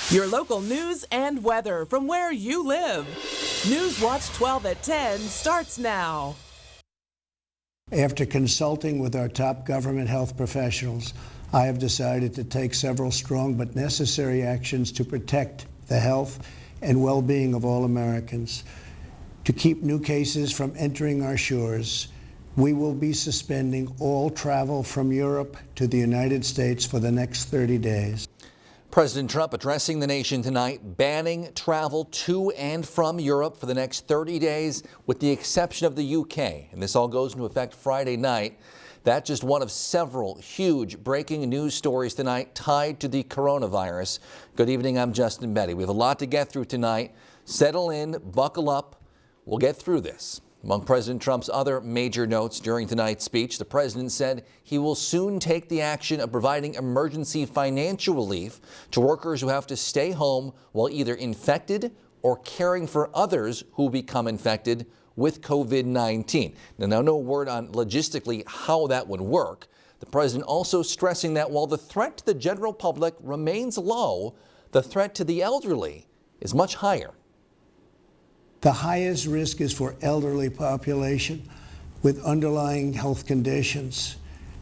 Your local news and weather from where you live. News Watch 12 at 10 starts now. After consulting with our top government health professionals, I have decided to take several strong but necessary actions to protect the health and well-being of all Americans. To keep new cases from entering our shores, we will be suspending all travel from Europe to the United States for the next 30 days. President Trump addressing the nation tonight, banning travel to and from Europe for the next 30 days, with the exception of the UK. And this all goes into effect Friday night. That's just one of several huge breaking news stories tonight tied to the coronavirus. Good evening, I'm Justin Betty. We have a lot to get through tonight. Settle in, buckle up. We'll get through this. Among President Trump's other major notes during tonight's speech, the president said he will soon take the action of providing emergency financial relief to workers who have to stay home while either infected or caring for others who become infected with COVID-19. Now, no word on logistically how that would work. The president also stressing that while the threat to the general public remains low, the threat to the elderly is much higher. The highest risk is for elderly population with underlying health conditions.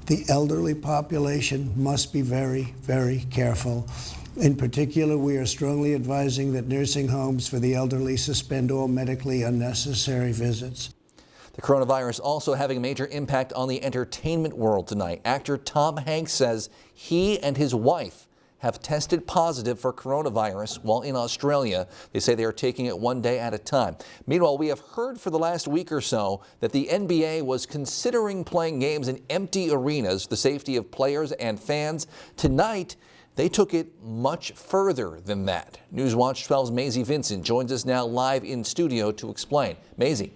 The elderly population must be very, very careful. In particular, we are strongly advising that nursing homes for the elderly suspend all medically unnecessary visits. The coronavirus also having a major impact on the entertainment world tonight. Actor Tom Hanks says he and his wife have tested positive for coronavirus while in Australia. They say they are taking it one day at a time. Meanwhile, we have heard for the last week or so that the NBA was considering playing games in empty arenas for the safety of players and fans. Tonight, they took it much further than that. News Watch 12's Maisie Vincent joins us now live in studio to explain. Maisie.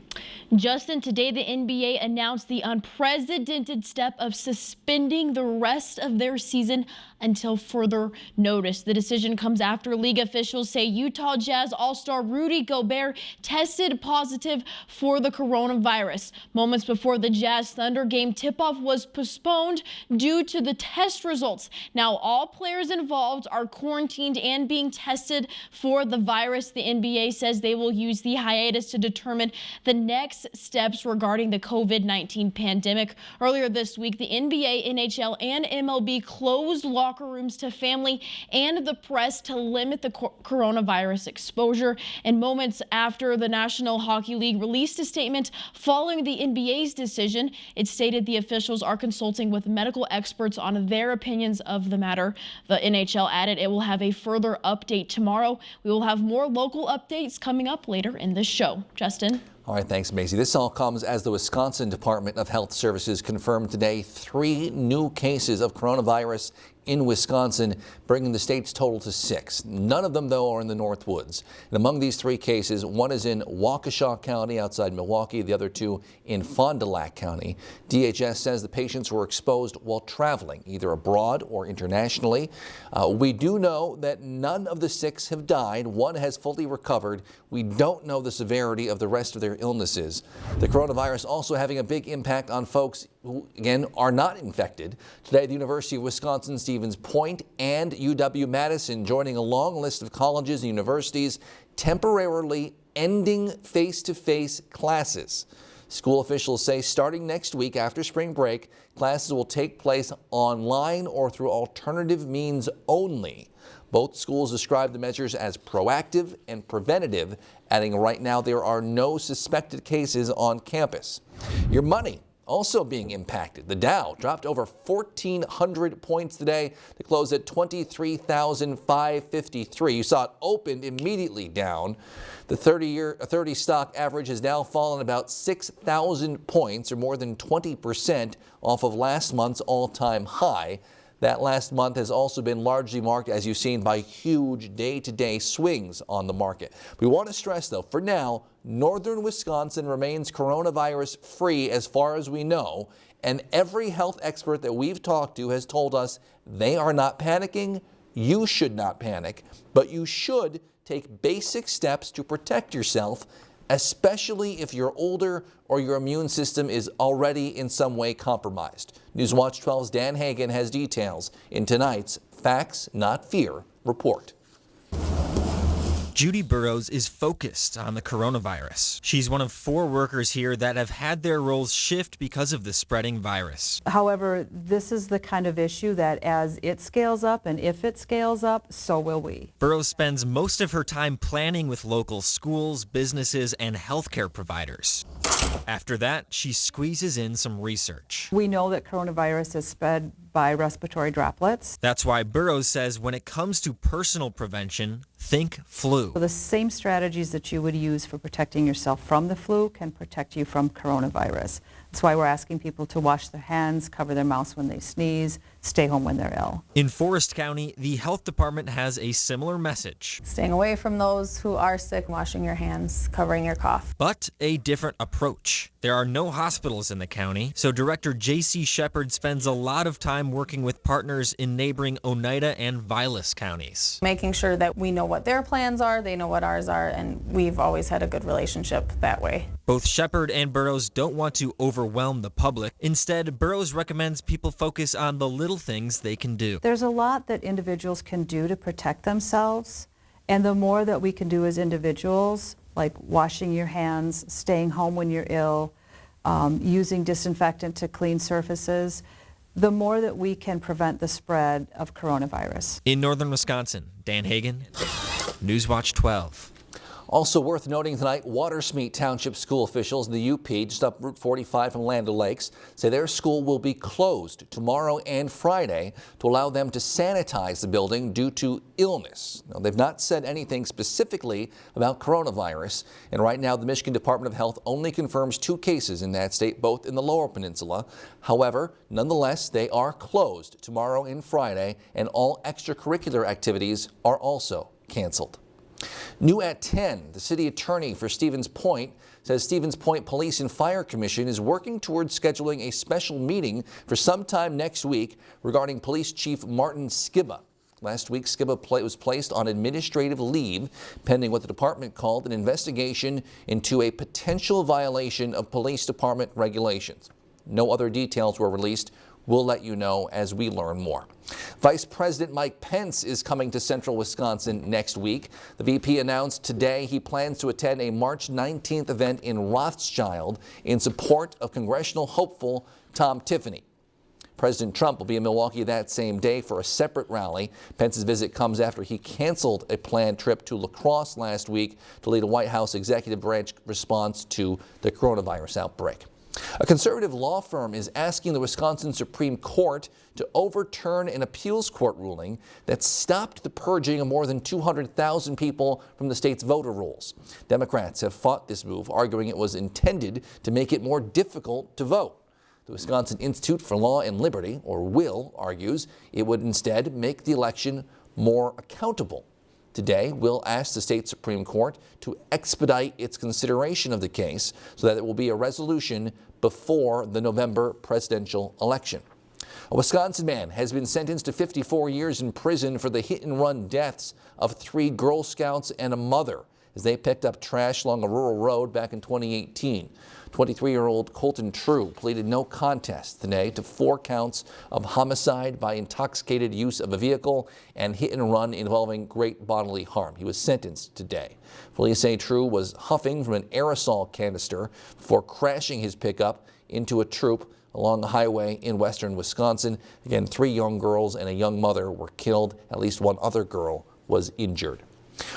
Justin, today the NBA announced the unprecedented step of suspending the rest of their season until further notice. The decision comes after league officials say Utah Jazz All-Star Rudy Gobert tested positive for the coronavirus. Moments before the Jazz Thunder game, tip-off was postponed due to the test results. Now all players involved are quarantined and being tested for the virus. The NBA says they will use the hiatus to determine the next steps regarding the COVID-19 pandemic. Earlier this week, the NBA, NHL, and MLB closed locker rooms to family and the press to limit the coronavirus exposure. And moments after the National Hockey League released a statement following the NBA's decision, it stated the officials are consulting with medical experts on their opinions of the matter. The NHL added it will have a further update tomorrow. We will have more local updates coming up later in this show. Justin. All right, thanks, Maisie. This all comes as the Wisconsin Department of Health Services confirmed today 3 new cases of coronavirus in Wisconsin, bringing the state's total to 6. None of them, though, are in the North Woods. And among these 3 cases, one is in Waukesha County outside Milwaukee, the other 2 in Fond du Lac County. DHS says the patients were exposed while traveling, either abroad or internationally. We do know that none of the 6 have died. 1 has fully recovered. We don't know the severity of the rest of their illnesses. The coronavirus also having a big impact on folks who, again, are not infected. Today, the University of Wisconsin Stevens Point and UW-Madison joining a long list of colleges and universities temporarily ending face-to-face classes. School officials say starting next week after spring break, classes will take place online or through alternative means only. Both schools describe the measures as proactive and preventative, adding right now there are no suspected cases on campus. Your money also being impacted. The Dow dropped over 1,400 points today to close at 23,553. You saw it opened immediately down. The 30 stock average has now fallen about 6,000 points, or more than 20% off of last month's all-time high. That last month has also been largely marked, as you've seen, by huge day-to-day swings on the market. We want to stress, though, for now, northern Wisconsin remains coronavirus-free as far as we know, and every health expert that we've talked to has told us they are not panicking. You should not panic, but you should take basic steps to protect yourself, especially if you're older or your immune system is already in some way compromised. Newswatch 12's Dan Hagan has details in tonight's Facts Not Fear report. Judy Burrows is focused on the coronavirus. She's one of 4 workers here that have had their roles shift because of the spreading virus. However, this is the kind of issue that as it scales up and if it scales up, so will we. Burrows spends most of her time planning with local schools, businesses, and healthcare providers. After that, she squeezes in some research. We know that coronavirus is spread by respiratory droplets. That's why Burrows says when it comes to personal prevention, think flu. The same strategies that you would use for protecting yourself from the flu can protect you from coronavirus. That's why we're asking people to wash their hands, cover their mouths when they sneeze, stay home when they're ill. In Forest County, the health department has a similar message. Staying away from those who are sick, washing your hands, covering your cough. But a different approach. There are no hospitals in the county, so Director J.C. Shepard spends a lot of time working with partners in neighboring Oneida and Vilas counties. Making sure that we know what their plans are, they know what ours are, and we've always had a good relationship that way. Both Shepard and Burrows don't want to overwhelm the public. Instead, Burrows recommends people focus on the little things they can do. There's a lot that individuals can do to protect themselves, and the more that we can do as individuals, like washing your hands, staying home when you're ill, using disinfectant to clean surfaces, the more that we can prevent the spread of coronavirus. In northern Wisconsin, Dan Hagan, Newswatch 12. Also worth noting tonight, Watersmeet Township school officials in the UP, just up Route 45 from Land O'Lakes, say their school will be closed tomorrow and Friday to allow them to sanitize the building due to illness. Now, they've not said anything specifically about coronavirus, and right now the Michigan Department of Health only confirms 2 cases in that state, both in the Lower Peninsula. However, nonetheless, they are closed tomorrow and Friday, and all extracurricular activities are also canceled. New at 10, the city attorney for Stevens Point says Stevens Point Police and Fire Commission is working towards scheduling a special meeting for sometime next week regarding Police Chief Martin Skiba. Last week, Skiba was placed on administrative leave pending what the department called an investigation into a potential violation of police department regulations. No other details were released. We'll let you know as we learn more. Vice President Mike Pence is coming to central Wisconsin next week. The VP announced today he plans to attend a March 19th event in Rothschild in support of congressional hopeful Tom Tiffany. President Trump will be in Milwaukee that same day for a separate rally. Pence's visit comes after he canceled a planned trip to La Crosse last week to lead a White House executive branch response to the coronavirus outbreak. A conservative law firm is asking the Wisconsin Supreme Court to overturn an appeals court ruling that stopped the purging of more than 200,000 people from the state's voter rolls. Democrats have fought this move, arguing it was intended to make it more difficult to vote. The Wisconsin Institute for Law and Liberty, or WILL, argues it would instead make the election more accountable. Today, WILL asked the state Supreme Court to expedite its consideration of the case so that there will be a resolution before the November presidential election. A Wisconsin man has been sentenced to 54 years in prison for the hit-and-run deaths of 3 Girl Scouts and a mother as they picked up trash along a rural road back in 2018. 23-year-old Colton True pleaded no contest today to 4 counts of homicide by intoxicated use of a vehicle and hit and run involving great bodily harm. He was sentenced today. Police say True was huffing from an aerosol canister before crashing his pickup into a troop along the highway in western Wisconsin. Again, 3 young girls and a young mother were killed. At least 1 other girl was injured.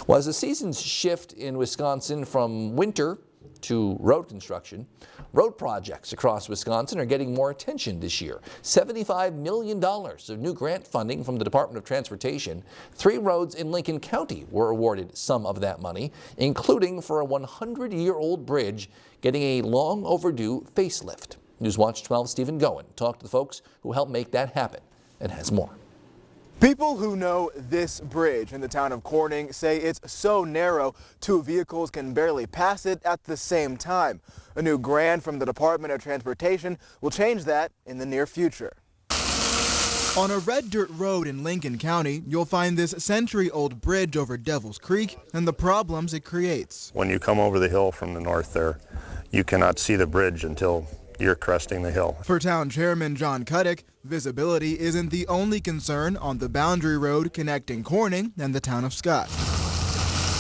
Well, as the seasons shift in Wisconsin from winter to road construction, road projects across Wisconsin are getting more attention this year. $75 million of new grant funding from the Department of Transportation. 3 roads in Lincoln County were awarded some of that money, including for a 100-year-old bridge getting a long overdue facelift. Newswatch 12 Stephen Goen talked to the folks who helped make that happen and has more. People who know this bridge in the town of Corning say it's so narrow 2 vehicles can barely pass it at the same time. A new grant from the Department of Transportation will change that in the near future. On a red dirt road in Lincoln County, you'll find this century-old bridge over Devil's Creek and the problems it creates. When you come over the hill from the north there, you cannot see the bridge until you're cresting the hill. For town chairman John Cuddick, visibility isn't the only concern on the boundary road connecting Corning and the town of Scott.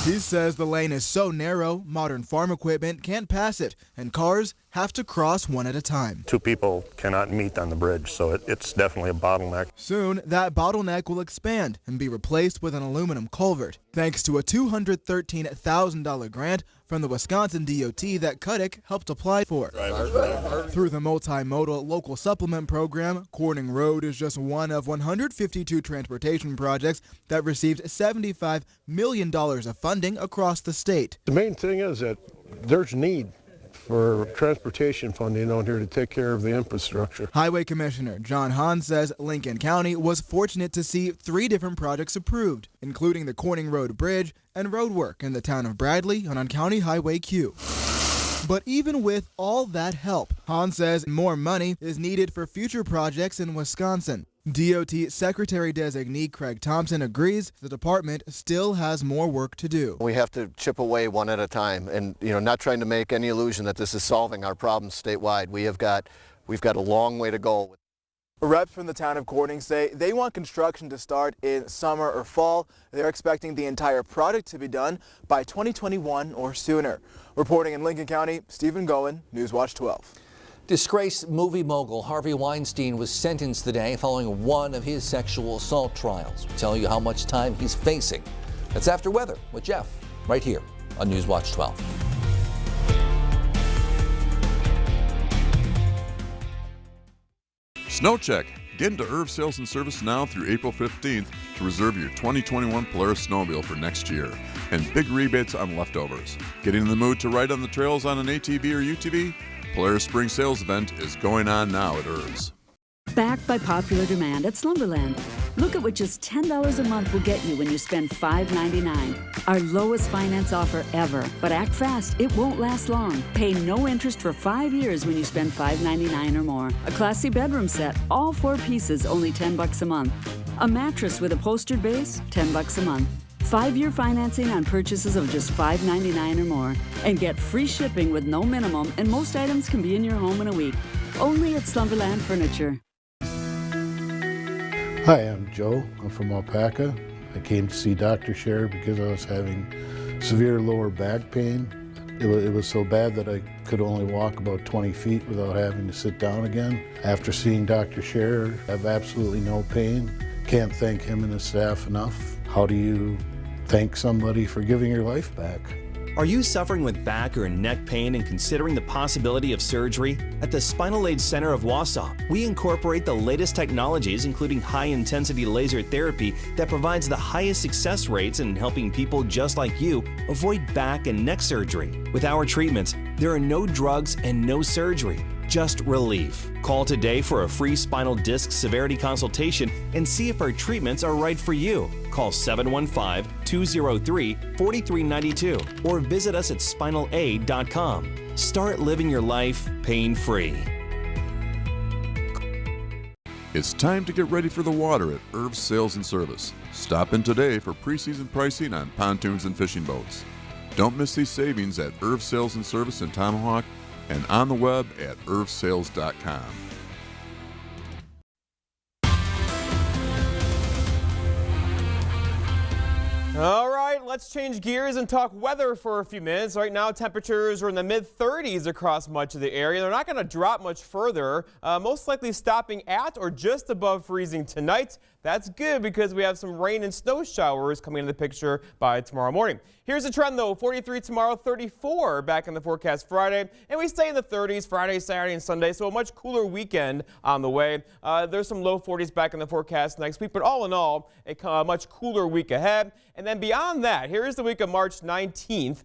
He says the lane is so narrow, modern farm equipment can't pass it, and cars have to cross one at a time. 2 people cannot meet on the bridge, so it's definitely a bottleneck. Soon, that bottleneck will expand and be replaced with an aluminum culvert, thanks to a $213,000 grant from the Wisconsin DOT that Cuddick helped apply for. Through the multimodal local supplement program, Corning Road is just one of 152 transportation projects that received $75 million of funding across the state. The main thing is that there's need for transportation funding out here to take care of the infrastructure. Highway Commissioner John Hahn says Lincoln County was fortunate to see 3 different projects approved, including the Corning Road Bridge and road work in the town of Bradley on County Highway Q. But even with all that help, Hahn says more money is needed for future projects in Wisconsin. DOT Secretary-designee Craig Thompson agrees the department still has more work to do. We have to chip away one at a time and, not trying to make any illusion that this is solving our problems statewide. We've got a long way to go. Reps from the town of Corning say they want construction to start in summer or fall. They're expecting the entire project to be done by 2021 or sooner. Reporting in Lincoln County, Stephen Goen, Newswatch 12. Disgraced movie mogul Harvey Weinstein was sentenced today following one of his sexual assault trials. We'll tell you how much time he's facing. That's After Weather with Jeff, right here on Newswatch 12. Snow Check. Get into Irv Sales and Service now through April 15th to reserve your 2021 Polaris snowmobile for next year. And big rebates on leftovers. Getting in the mood to ride on the trails on an ATV or UTV? Polaris Spring Sales Event is going on now at Irv's. Backed by popular demand at Slumberland. Look at what just $10 a month will get you when you spend $5.99. Our lowest finance offer ever. But act fast, it won't last long. Pay no interest for 5 years when you spend $5.99 or more. A classy bedroom set, all 4 pieces, only $10 a month. A mattress with a upholstered base, $10 a month. 5-year financing on purchases of just $5.99 or more. And get free shipping with no minimum, and most items can be in your home in a week. Only at Slumberland Furniture. Hi, I'm Joe. I'm from Alpaca. I came to see Dr. Scher because I was having severe lower back pain. It was so bad that I could only walk about 20 feet without having to sit down again. After seeing Dr. Scher, I have absolutely no pain. Can't thank him and his staff enough. How do you thank somebody for giving your life back? Are you suffering with back or neck pain and considering the possibility of surgery? At the Spinal Aid Center of Wausau, we incorporate the latest technologies, including high-intensity laser therapy that provides the highest success rates in helping people just like you avoid back and neck surgery. With our treatments, there are no drugs and no surgery, just relief. Call today for a free spinal disc severity consultation and see if our treatments are right for you. Call 715-203-4392 or visit us at spinalaid.com. Start living your life pain-free. It's time to get ready for the water at Irv Sales and Service. Stop in today for preseason pricing on pontoons and fishing boats. Don't miss these savings at Irv Sales and Service in Tomahawk and on the web at irvsales.com. All right, let's change gears and talk weather for a few minutes. Right now, temperatures are in the mid-30s across much of the area. They're not going to drop much further, most likely stopping at or just above freezing tonight. That's good because we have some rain and snow showers coming into the picture by tomorrow morning. Here's the trend, though. 43 tomorrow, 34 back in the forecast Friday, and we stay in the 30s Friday, Saturday, and Sunday, so a much cooler weekend on the way. There's some low 40s back in the forecast next week, but all in all, a much cooler week ahead. And then beyond that, here is the week of March 19th,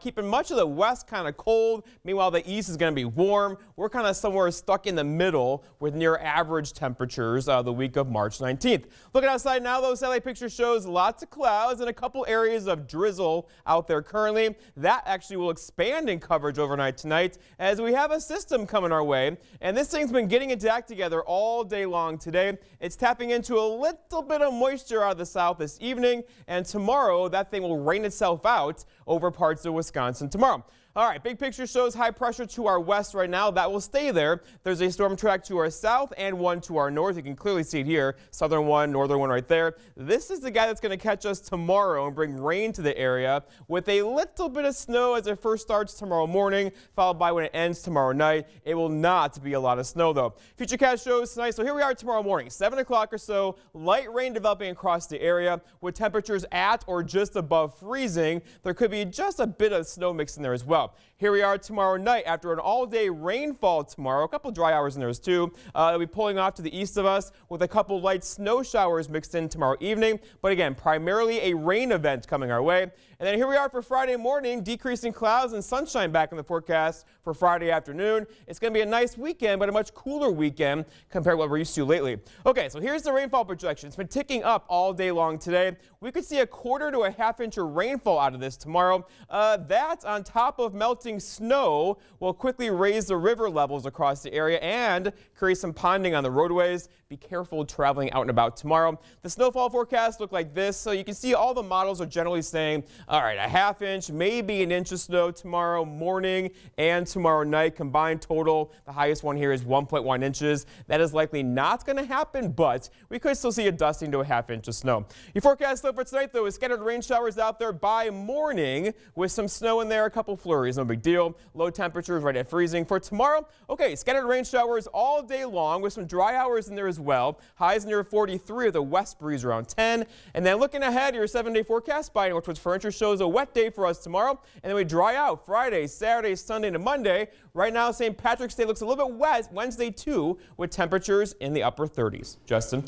keeping much of the west kind of cold. Meanwhile, the east is going to be warm. We're kind of somewhere stuck in the middle with near average temperatures the week of March 19th. Looking outside now, though, satellite picture shows lots of clouds and a couple areas of drizzle out there currently. That actually will expand in coverage overnight tonight as we have a system coming our way. And this thing's been getting its act together all day long today. It's tapping into a little bit of moisture out of the south this evening, and tomorrow that thing will rain itself out over parts of Wisconsin tomorrow. All right, big picture shows high pressure to our west right now. That will stay there. There's a storm track to our south and one to our north. You can clearly see it here. Southern one, northern one right there. This is the guy that's going to catch us tomorrow and bring rain to the area with a little bit of snow as it first starts tomorrow morning, followed by when it ends tomorrow night. It will not be a lot of snow, though. Futurecast shows tonight. So here we are tomorrow morning, 7 o'clock or so. Light rain developing across the area with temperatures at or just above freezing. There could be just a bit of snow mix in there as well. Here we are tomorrow night after an all-day rainfall tomorrow. A couple dry hours in there too. It'll be pulling off to the east of us with a couple light snow showers mixed in tomorrow evening. But again, primarily a rain event coming our way. And then here we are for Friday morning, decreasing clouds and sunshine back in the forecast for Friday afternoon. It's going to be a nice weekend, but a much cooler weekend compared to what we're used to lately. Okay, so here's the rainfall projection. It's been ticking up all day long today. We could see a quarter to a half inch of rainfall out of this tomorrow. That on top of melting snow will quickly raise the river levels across the area and create some ponding on the roadways. Be careful traveling out and about tomorrow. The snowfall forecast look like this. So you can see all the models are generally saying, all right, a half inch, maybe an inch of snow tomorrow morning and tomorrow night. Combined total, the highest one here is 1.1 inches. That is likely not going to happen, but we could still see a dusting to a half inch of snow. Your forecast for tonight, though, is scattered rain showers out there by morning with some snow in there, a couple flurries, no big deal. Low temperatures right at freezing. For tomorrow, okay, scattered rain showers all day long with some dry hours in there as well. Highs near 43 with a west breeze around 10. And then looking ahead, your 7-day forecast by Northwoods Furniture shows a wet day for us tomorrow. And then we dry out Friday, Saturday, Sunday, and Monday. Right now, St. Patrick's Day looks a little bit wet Wednesday, too, with temperatures in the upper 30s. Justin?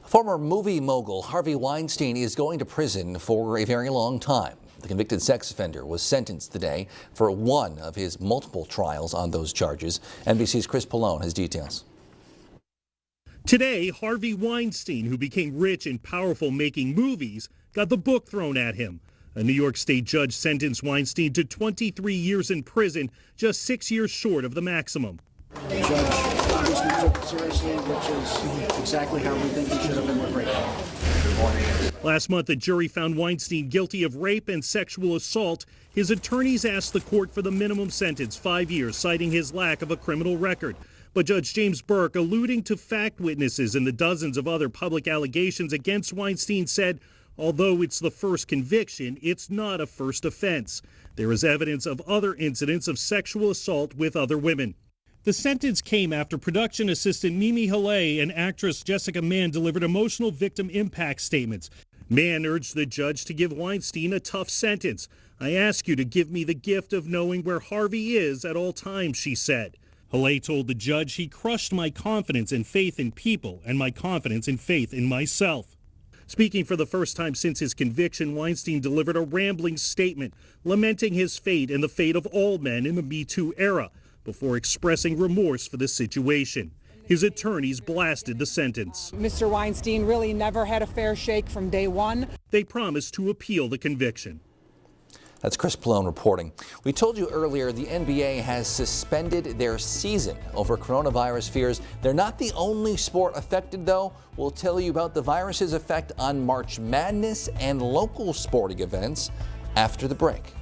Former movie mogul Harvey Weinstein is going to prison for a very long time. The convicted sex offender was sentenced today for one of his multiple trials on those charges. NBC's Chris Pallone has details. Today, Harvey Weinstein, who became rich and powerful making movies, got the book thrown at him. A New York State judge sentenced Weinstein to 23 years in prison, just 6 years short of the maximum. The judge obviously took it seriously, which is exactly how we think he should have been with rape. Last month, a jury found Weinstein guilty of rape and sexual assault. His attorneys asked the court for the minimum sentence, 5 years, citing his lack of a criminal record. But Judge James Burke, alluding to fact witnesses and the dozens of other public allegations against Weinstein, said, although it's the first conviction, it's not a first offense. There is evidence of other incidents of sexual assault with other women. The sentence came after production assistant Mimi Haley and actress Jessica Mann delivered emotional victim impact statements. Mann urged the judge to give Weinstein a tough sentence. I ask you to give me the gift of knowing where Harvey is at all times, she said. Haley told the judge he crushed my confidence and faith in people and my confidence and faith in myself. Speaking for the first time since his conviction, Weinstein delivered a rambling statement lamenting his fate and the fate of all men in the Me Too era before expressing remorse for the situation. His attorneys blasted the sentence. Mr. Weinstein really never had a fair shake from day one. They promised to appeal the conviction. That's Chris Pallone reporting. We told you earlier the NBA has suspended their season over coronavirus fears. They're not the only sport affected, though. We'll tell you about the virus's effect on March Madness and local sporting events after the break.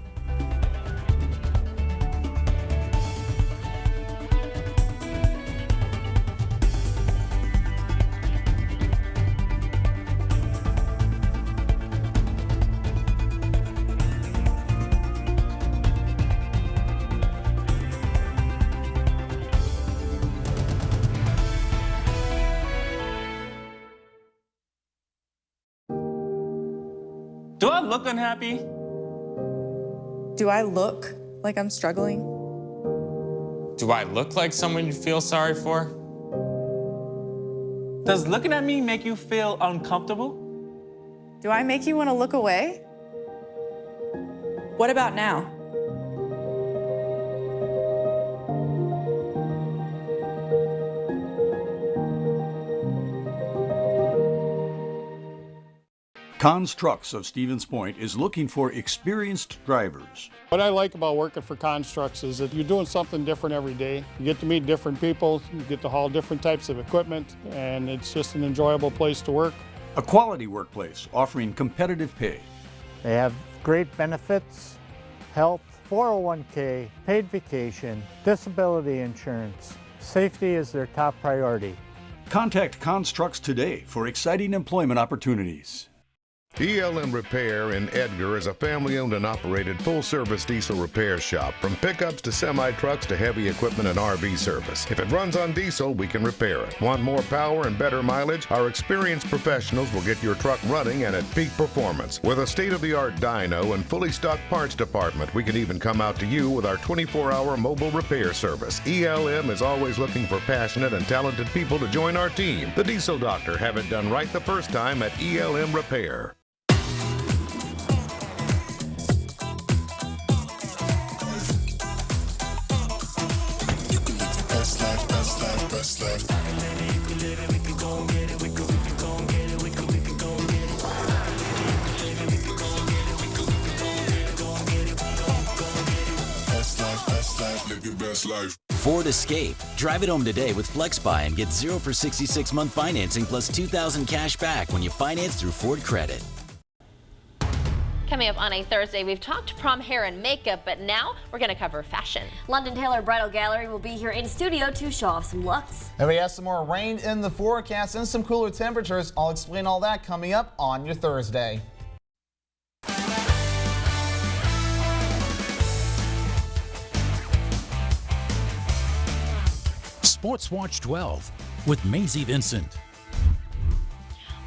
Do I look unhappy? Do I look like I'm struggling? Do I look like someone you feel sorry for? Does looking at me make you feel uncomfortable? Do I make you want to look away? What about now? Conn's Trucks of Stevens Point is looking for experienced drivers. What I like about working for Conn's Trucks is that you're doing something different every day. You get to meet different people, you get to haul different types of equipment, and it's just an enjoyable place to work. A quality workplace offering competitive pay. They have great benefits, health, 401k, paid vacation, disability insurance. Safety is their top priority. Contact Constructs today for exciting employment opportunities. ELM Repair in Edgar is a family-owned and operated full-service diesel repair shop. From pickups to semi-trucks to heavy equipment and RV service. If it runs on diesel, we can repair it. Want more power and better mileage? Our experienced professionals will get your truck running and at peak performance. With a state-of-the-art dyno and fully stocked parts department, we can even come out to you with our 24-hour mobile repair service. ELM is always looking for passionate and talented people to join our team. The Diesel Doctor, have it done right the first time at ELM Repair. Best life. You can live it, we can go and get it, we can go and get it, we can go and get it. You can live it, we can go and get it, we can go and get it, go and get it. Best life, live your best life. Ford Escape. Drive it home today with FlexBuy and get 0 for 66-month financing plus $2,000 cash back when you finance through Ford Credit. Coming up on a Thursday, we've talked prom hair and makeup, but now we're going to cover fashion. London Taylor Bridal Gallery will be here in studio to show off some looks. And we have some more rain in the forecast and some cooler temperatures. I'll explain all that coming up on your Thursday. Sports Watch 12 with Maisie Vincent.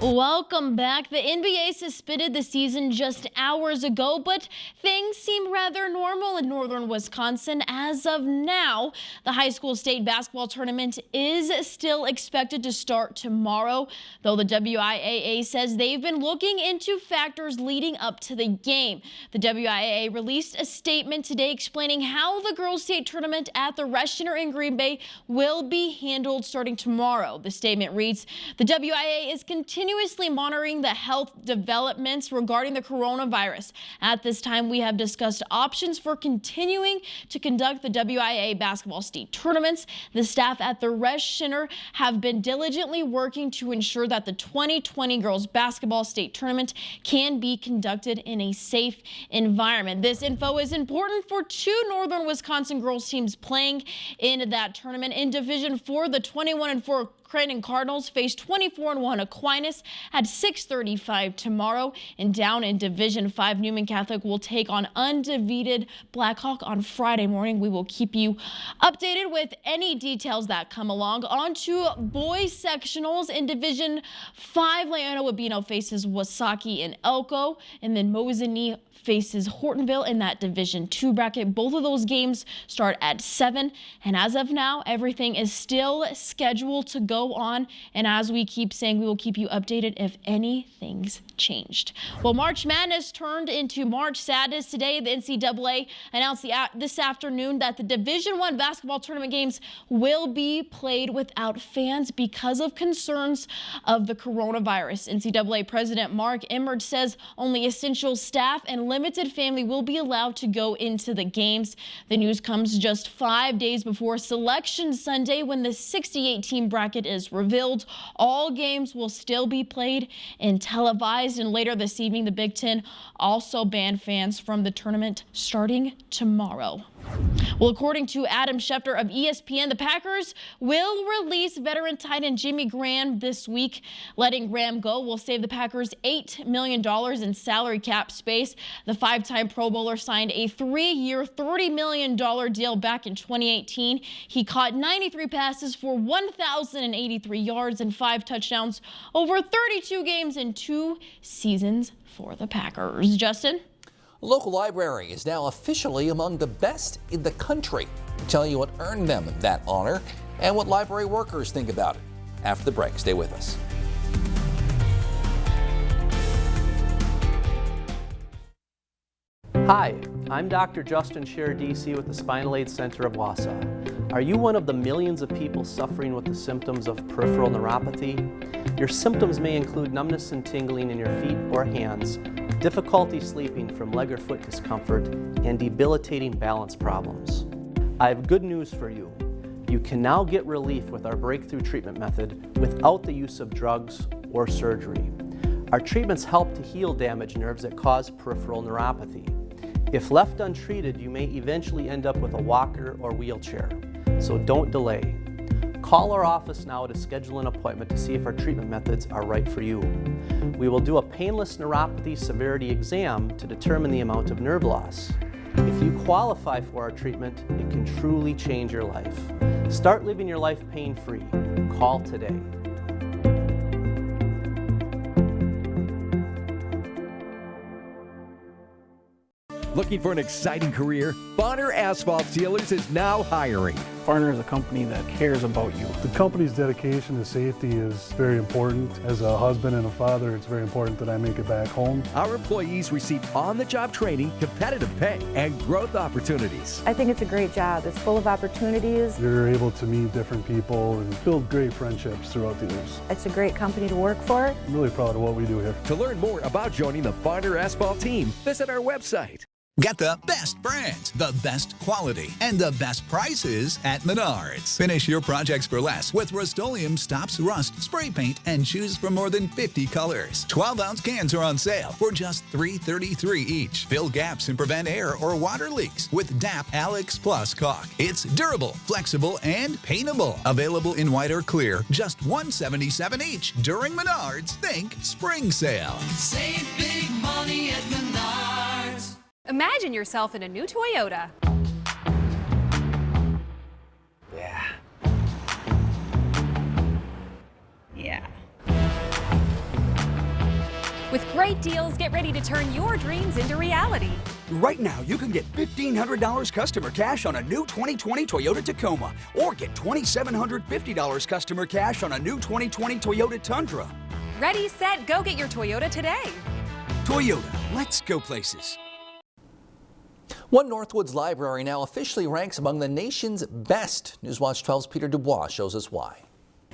Welcome back. The NBA suspended the season just hours ago, but things seem rather normal in northern Wisconsin as of now. The high school state basketball tournament is still expected to start tomorrow, though the WIAA says they've been looking into factors leading up to the game. The WIAA released a statement today explaining how the girls' state tournament at the Resch Center in Green Bay will be handled starting tomorrow. The statement reads, the WIAA is continuously monitoring the health developments regarding the coronavirus. At this time, we have discussed options for continuing to conduct the WIAA basketball state tournaments. The staff at the Resch Center have been diligently working to ensure that the 2020 girls basketball state tournament can be conducted in a safe environment. This info is important for two northern Wisconsin girls teams playing in that tournament. In Division 4, the 21-4 Creighton Cardinals face 24-1 Aquinas at 6:35 tomorrow. And down in Division 5, Newman Catholic will take on undefeated Blackhawk on Friday morning. We will keep you updated with any details that come along. On to boys sectionals in Division 5. Leona Wabino faces Wasaki and Elko, and then Mosinee faces Hortonville in that Division 2 bracket. Both of those games start at 7, and as of now, everything is still scheduled to go on, and as we keep saying, we will keep you updated if anything's changed. Well, March Madness turned into March Sadness today. The NCAA announced this afternoon that the Division I basketball tournament games will be played without fans because of concerns of the coronavirus. NCAA President Mark Emmert says only essential staff and limited family will be allowed to go into the games. The news comes just 5 days before Selection Sunday when the 68-team bracket is revealed. All games will still be played and televised, and later this evening the Big Ten also banned fans from the tournament starting tomorrow. Well, according to Adam Schefter of ESPN, the Packers will release veteran tight end Jimmy Graham this week. Letting Graham go will save the Packers $8 million in salary cap space. The five-time Pro Bowler signed a 3-year, $30 million deal back in 2018. He caught 93 passes for 1,083 yards and 5 touchdowns over 32 games in 2 seasons for the Packers. Justin? A local library is now officially among the best in the country. We'll tell you what earned them that honor and what library workers think about it. After the break, stay with us. Hi, I'm Dr. Justin Scherer, DC with the Spinal Aid Center of Wausau. Are you one of the millions of people suffering with the symptoms of peripheral neuropathy? Your symptoms may include numbness and tingling in your feet or hands, difficulty sleeping from leg or foot discomfort, and debilitating balance problems. I have good news for you. You can now get relief with our breakthrough treatment method without the use of drugs or surgery. Our treatments help to heal damaged nerves that cause peripheral neuropathy. If left untreated, you may eventually end up with a walker or wheelchair. So don't delay. Call our office now to schedule an appointment to see if our treatment methods are right for you. We will do a painless neuropathy severity exam to determine the amount of nerve loss. If you qualify for our treatment, it can truly change your life. Start living your life pain-free. Call today. Looking for an exciting career? Bonner Asphalt Sealers is now hiring. Farner is a company that cares about you. The company's dedication to safety is very important. As a husband and a father, it's very important that I make it back home. Our employees receive on-the-job training, competitive pay, and growth opportunities. I think it's a great job. It's full of opportunities. You're able to meet different people and build great friendships throughout the years. It's a great company to work for. I'm really proud of what we do here. To learn more about joining the Bonner Asphalt team, visit our website. Get the best brands, the best quality, and the best prices at Menards. Finish your projects for less with Rust-Oleum Stops Rust Spray Paint and choose from more than 50 colors. 12-ounce cans are on sale for just $3.33 each. Fill gaps and prevent air or water leaks with DAP Alex Plus caulk. It's durable, flexible, and paintable. Available in white or clear, just $177 each. During Menards, think spring sale. Save big money at Menards. Imagine yourself in a new Toyota. Yeah. With great deals, get ready to turn your dreams into reality. Right now, you can get $1,500 customer cash on a new 2020 Toyota Tacoma, or get $2,750 customer cash on a new 2020 Toyota Tundra. Ready, set, go get your Toyota today. Toyota, let's go places. One Northwoods library now officially ranks among the nation's best. Newswatch 12's Peter Dubois shows us why.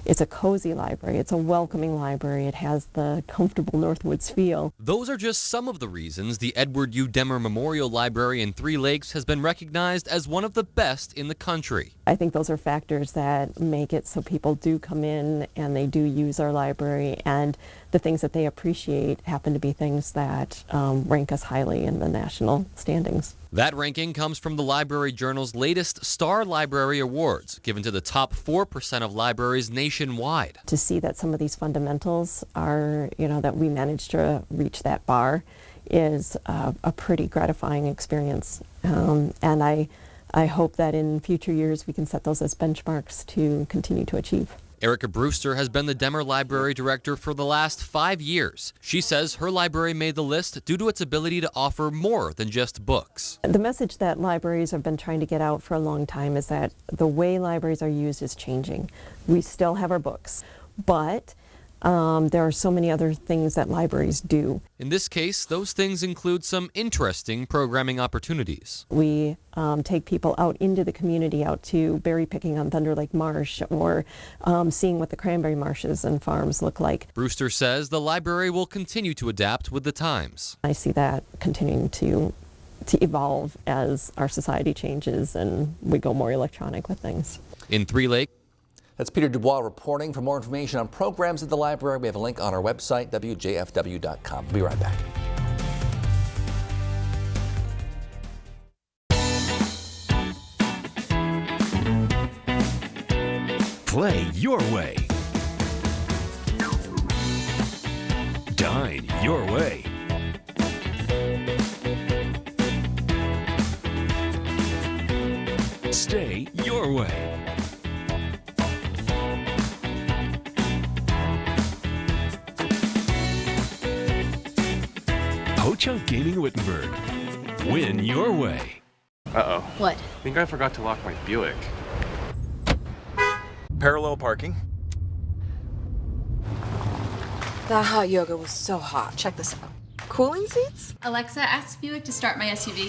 It's a cozy library. It's a welcoming library. It has the comfortable Northwoods feel. Those are just some of the reasons the Edward U. Demmer Memorial Library in Three Lakes has been recognized as one of the best in the country. I think those are factors that make it so people do come in and they do use our library, and the things that they appreciate happen to be things that rank us highly in the national standings. That ranking comes from the Library Journal's latest Star Library Awards, given to the top 4% of libraries nationwide. To see that some of these fundamentals are, that we managed to reach that bar is a pretty gratifying experience. And I hope that in future years we can set those as benchmarks to continue to achieve. Erica Brewster has been the Demmer Library Director for the last 5 years. She says her library made the list due to its ability to offer more than just books. The message that libraries have been trying to get out for a long time is that the way libraries are used is changing. We still have our books, but there are so many other things that libraries do. In this case, those things include some interesting programming opportunities. We take people out into the community, out to berry picking on Thunder Lake Marsh, or seeing what the cranberry marshes and farms look like. Brewster says the library will continue to adapt with the times. I see that continuing to evolve as our society changes and we go more electronic with things. In Three Lakes, that's Peter Dubois reporting. For more information on programs at the library, we have a link on our website, WJFW.com. We'll be right back. Play your way. Dine your way. Stay your way. Ho-Chunk Gaming Wittenberg. Win your way. Uh-oh. What? I think I forgot to lock my Buick. Parallel parking. That hot yoga was so hot. Check this out. Cooling seats? Alexa, ask Buick to start my SUV.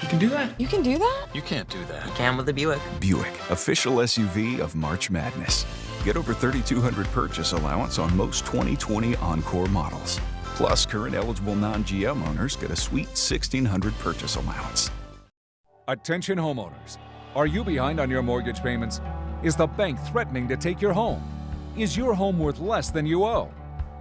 You can do that? You can do that? You can't do that. You can with the Buick. Buick, official SUV of March Madness. Get over $3,200 purchase allowance on most 2020 Encore models. Plus, current eligible non-GM owners get a sweet $1,600 purchase allowance. Attention homeowners. Are you behind on your mortgage payments? Is the bank threatening to take your home? Is your home worth less than you owe?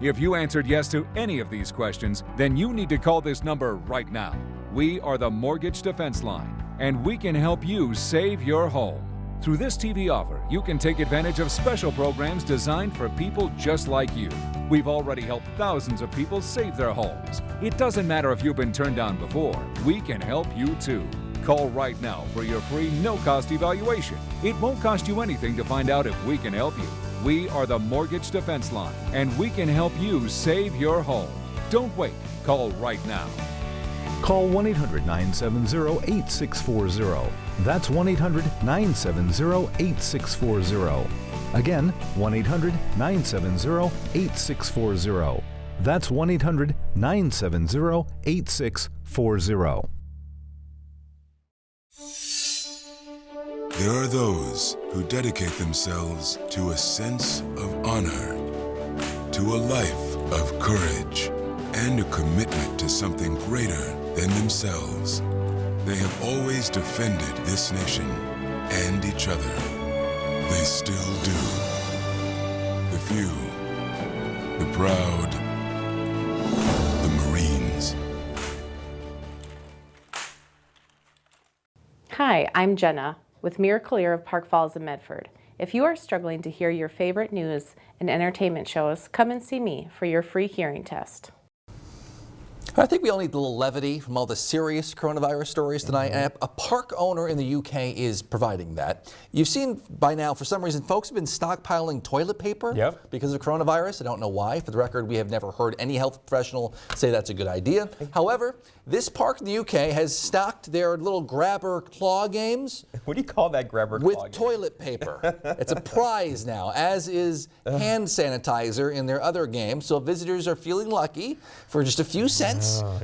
If you answered yes to any of these questions, then you need to call this number right now. We are the Mortgage Defense Line, and we can help you save your home. Through this TV offer, you can take advantage of special programs designed for people just like you. We've already helped thousands of people save their homes. It doesn't matter if you've been turned down before, we can help you too. Call right now for your free no-cost evaluation. It won't cost you anything to find out if we can help you. We are the Mortgage Defense Line, and we can help you save your home. Don't wait. Call right now. Call 1-800-970-8640. That's 1-800-970-8640. Again, 1-800-970-8640. That's 1-800-970-8640. There are those who dedicate themselves to a sense of honor, to a life of courage, and a commitment to something greater than themselves. They have always defended this nation and each other. They still do. The few, the proud, the Marines. Hi, I'm Jenna with Miracle Ear of Park Falls and Medford. If you are struggling to hear your favorite news and entertainment shows, come and see me for your free hearing test. I think we all need a little levity from all the serious coronavirus stories tonight. And a park owner in the UK is providing that. You've seen by now, for some reason, folks have been stockpiling toilet paper because of coronavirus. I don't know why. For the record, we have never heard any health professional say that's a good idea. However, this park in the UK has stocked their little grabber claw games. What do you call that, grabber claw with game? toilet paper. It's a prize now, as is hand sanitizer in their other games. So if visitors are feeling lucky, for just a few cents,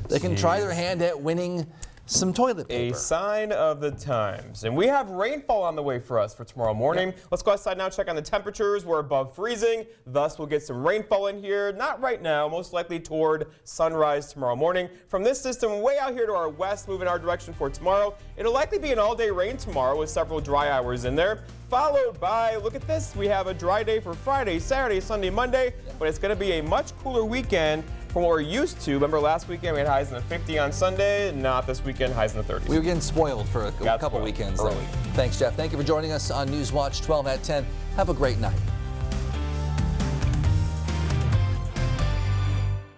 they can try their hand at winning some toilet paper. A sign of the times. And we have rainfall on the way for us for tomorrow morning. Let's go outside now, check on the temperatures. We're above freezing, thus we'll get some rainfall in here. Not right now, most likely toward sunrise tomorrow morning. From this system way out here to our west, moving our direction for tomorrow, it'll likely be an all-day rain tomorrow with several dry hours in there. Followed by, look at this, we have a dry day for Friday, Saturday, Sunday, Monday, but it's going to be a much cooler weekend from what we're used to. Remember last weekend we had highs in the 50 on Sunday, not this weekend, highs in the 30s. We were getting spoiled for a couple weekends. Thanks, Jeff. Thank you for joining us on News Watch 12 at 10. Have a great night.